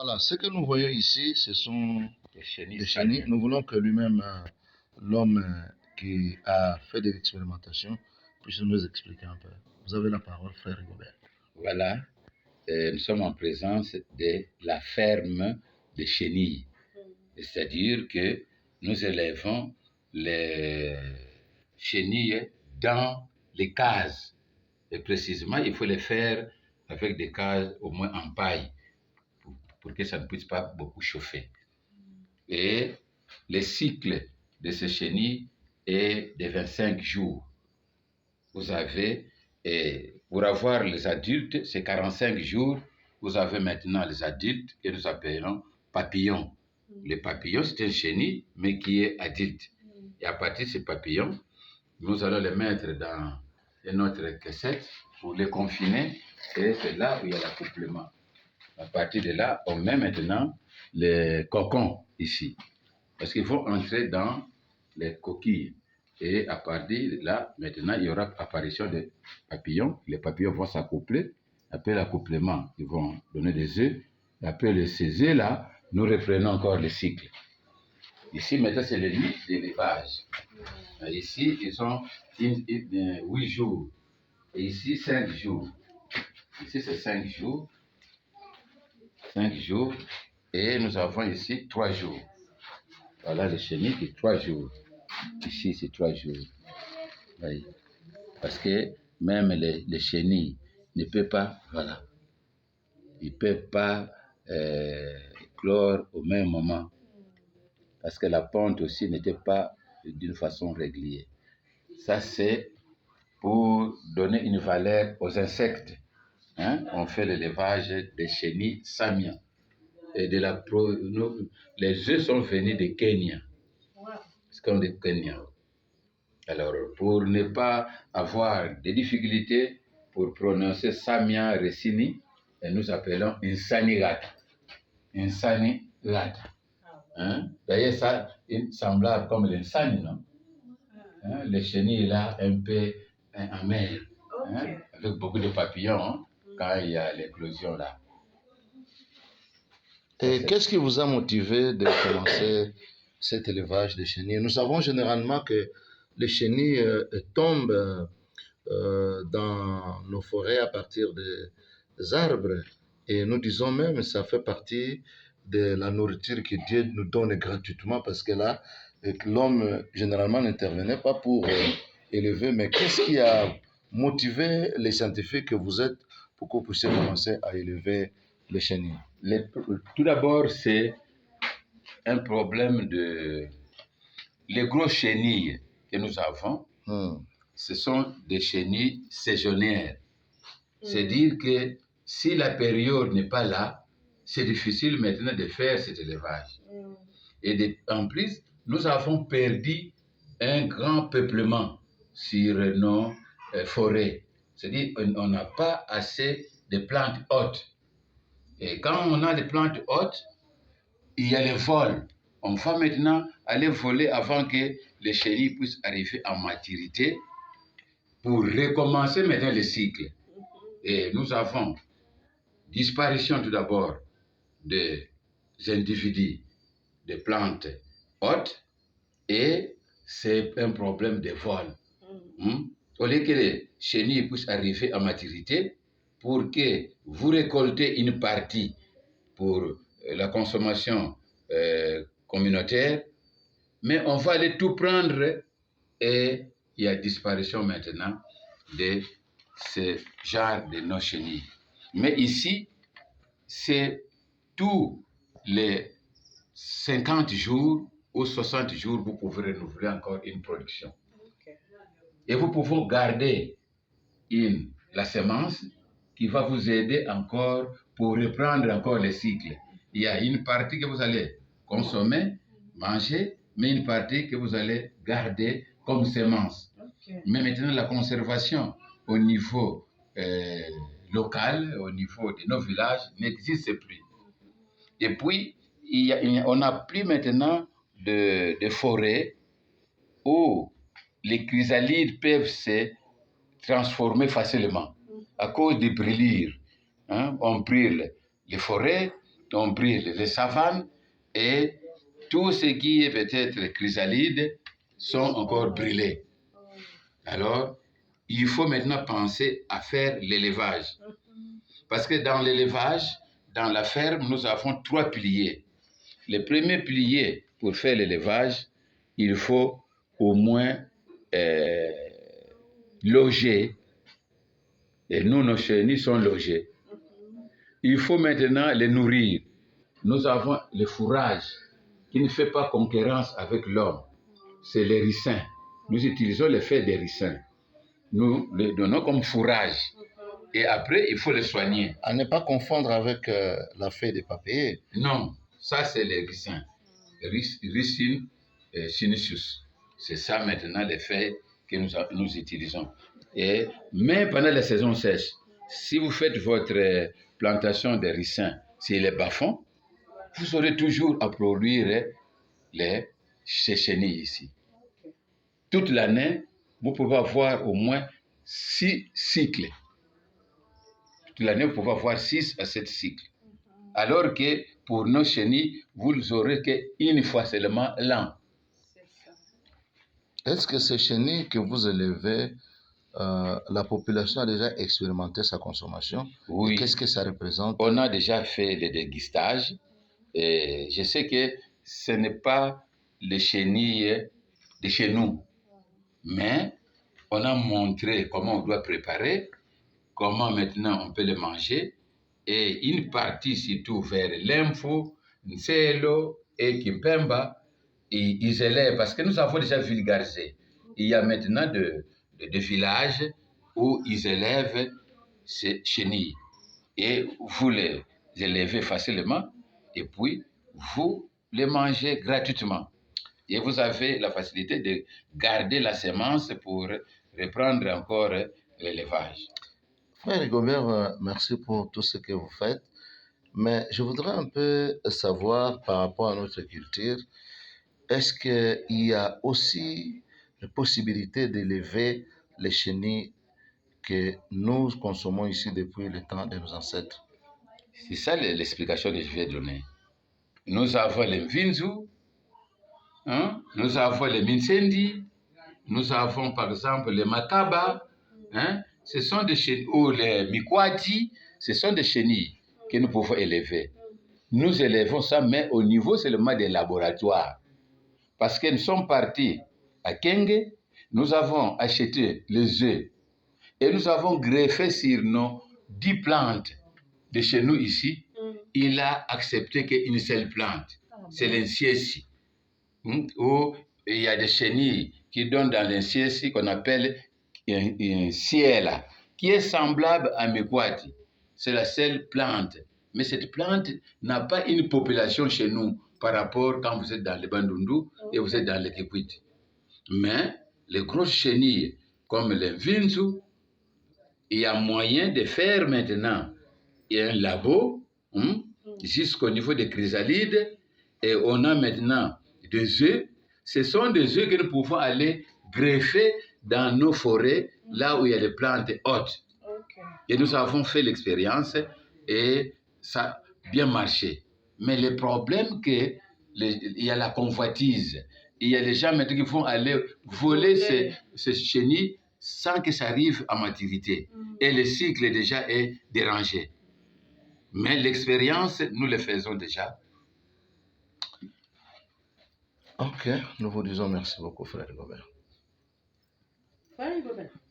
Voilà, ce que nous voyons ici, ce sont des des chenilles. Nous voulons que lui-même, l'homme qui a fait des expérimentations, puisse nous expliquer un peu. Vous avez la parole, frère Rigobert. Voilà, nous sommes en présence de la ferme des chenilles. C'est-à-dire que nous élevons les chenilles dans les cases. Et précisément, il faut les faire avec des cases au moins en paille pour que ça ne puisse pas beaucoup chauffer. Et le cycle de ces chenilles est de 25 jours. Vous avez, pour avoir les adultes, c'est 45 jours. Vous avez maintenant les adultes que nous appelons papillons. Le papillon, c'est un chenille, mais qui est adulte. Et à partir de ces papillons, nous allons les mettre dans notre cassette pour les confiner. Et c'est là où il y a l'accouplement. À partir de là, on met maintenant les cocons ici. Parce qu'il faut entrer dans les coquilles. Et à partir de là, maintenant, il y aura apparition des papillons. Les papillons vont s'accoupler. Après l'accouplement, ils vont donner des œufs. Après ces œufs-là, nous reprenons encore le cycle. Ici, maintenant, c'est les nuits d'élevage. Ici, ils sont 8 jours. Et ici, 5 jours. Ici, c'est 5 jours. 5 jours. Et nous avons ici 3 jours. Voilà les chenilles qui 3 jours. Ici, c'est 3 jours. Oui. Parce que même les chenilles ne peuvent pas, voilà. Ils ne peuvent pas clore au même moment. Parce que la ponte aussi n'était pas d'une façon régulière. Ça, c'est pour donner une valeur aux insectes. Hein? On fait l'élevage des chenilles samiens. Et les œufs sont venus de Kenya. C'est comme des Kenyans. Alors, pour ne pas avoir de difficultés pour prononcer Samia Resini, nous appelons Insanigata. Insanigata. Hein? D'ailleurs, ça est semblable comme l'insani, non? Hein? Le chenille là, un peu amer, hein? Avec beaucoup de papillons, hein? Quand il y a l'éclosion là. Et qu'est-ce qui vous a motivé de commencer cet élevage de chenilles? Nous savons généralement que les chenilles tombent dans nos forêts à partir des arbres. Et nous disons même que ça fait partie de la nourriture que Dieu nous donne gratuitement parce que là, l'homme généralement n'intervenait pas pour élever. Mais qu'est-ce qui a motivé les scientifiques que vous êtes pour que vous puissiez commencer à élever les chenilles? Tout d'abord, c'est un problème de... Les grosses chenilles que nous avons, ce sont des chenilles saisonnières. C'est-à-dire que si la période n'est pas là, c'est difficile maintenant de faire cet élevage. Et en plus, nous avons perdu un grand peuplement sur nos forêts. C'est-à-dire qu'on n'a pas assez de plantes hautes. Et quand on a des plantes hautes, il y a les vols. On va maintenant aller voler avant que les chenilles puissent arriver en maturité pour recommencer maintenant le cycle. Et nous avons disparition tout d'abord des individus, des plantes hautes, et c'est un problème de vol. Au lieu que les chenilles puissent arriver à maturité, pour que vous récoltez une partie pour la consommation communautaire, mais on va aller tout prendre et il y a disparition maintenant de ce genre de nos chenilles. Mais ici, c'est tous les 50 jours ou 60 jours, vous pouvez renouveler encore une production. Et vous pouvez garder la semence qui va vous aider encore pour reprendre encore le cycle. Il y a une partie que vous allez consommer, manger, mais une partie que vous allez garder comme semence. Mais maintenant, la conservation au niveau local, au niveau de nos villages, n'existe plus. Et puis, on n'a plus maintenant de forêt où les chrysalides peuvent se transformer facilement à cause des brûlures. On brûle les forêts, on brûle les savanes et tout ce qui est peut-être chrysalide sont encore brûlés. Alors, il faut maintenant penser à faire l'élevage. Parce que dans l'élevage, dans la ferme, nous avons 3 piliers. Le premier pilier, pour faire l'élevage, il faut au moins loger. Et nous, nos chenilles sont logées. Il faut maintenant les nourrir. Nous avons le fourrage qui ne fait pas concurrence avec l'homme. C'est les ricins. Nous utilisons le fait des ricins. Nous les donnons comme fourrage. Et après, il faut les soigner. À ne pas confondre avec la feuille de papier. Non, ça c'est les ricins. Ricin sinus. C'est ça maintenant les feuilles que nous utilisons. Mais pendant la saison sèche, si vous faites votre plantation de ricins sur les bas-fonds, vous aurez toujours à produire ces chenilles ici. Toute l'année, vous pouvez avoir au moins 6 cycles. Toute l'année, vous pouvez avoir 6 à 7 cycles. Alors que pour nos chenilles, vous n'aurez qu'une fois seulement l'an. Est-ce que ces chenilles que vous élevez, la population a déjà expérimenté sa consommation? Oui. Et qu'est-ce que ça représente? On a déjà fait des dégustages. Et je sais que ce n'est pas les chenilles de chez nous, mais on a montré comment on doit préparer, comment maintenant on peut les manger, et une partie surtout vers l'Info, Nselo et Kimpemba, ils élèvent, parce que nous avons déjà vulgarisé. Il y a maintenant des villages où ils élèvent ces chenilles, et vous les élevez facilement, et puis vous les mangez gratuitement. Et vous avez la facilité de garder la semence pour reprendre encore l'élevage. Frère Rigobert, merci pour tout ce que vous faites. Mais je voudrais un peu savoir par rapport à notre culture, est-ce qu'il y a aussi la possibilité d'élever les chenilles que nous consommons ici depuis le temps de nos ancêtres? C'est ça l'explication que je vais donner. Nous avons les Mvinzu, nous avons les Minsendi, nous avons par exemple les Makaba, ce sont des chenilles, ou les Mikwati, ce sont des chenilles que nous pouvons élever. Nous élevons ça, mais au niveau seulement des laboratoires. Parce que nous sommes partis à Kenge, nous avons acheté les œufs et nous avons greffé sur nos 10 plantes de chez nous ici. Il a accepté qu'une seule plante, c'est l'Insiesi, où il y a des chenilles qui donnent dans l'Insiesi qu'on appelle un ciela, qui est semblable à Mikwati. C'est la seule plante. Mais cette plante n'a pas une population chez nous par rapport quand vous êtes dans les Bandundu et vous êtes dans les Kikwit. Mais les grosses chenilles comme les Vinzu, il y a moyen de faire maintenant un labo jusqu'au niveau des chrysalides et on a maintenant des œufs. Ce sont des œufs que nous pouvons aller greffer dans nos forêts, là où il y a des plantes hautes. Et nous avons fait l'expérience et ça a bien marché. Mais le problème il y a la convoitise. Il y a des gens maintenant qui vont aller voler ces chenilles sans que ça arrive à maturité. Et le cycle déjà est dérangé. Mais l'expérience, nous le faisons déjà. Ok, nous vous disons merci beaucoup, frère Rigobert.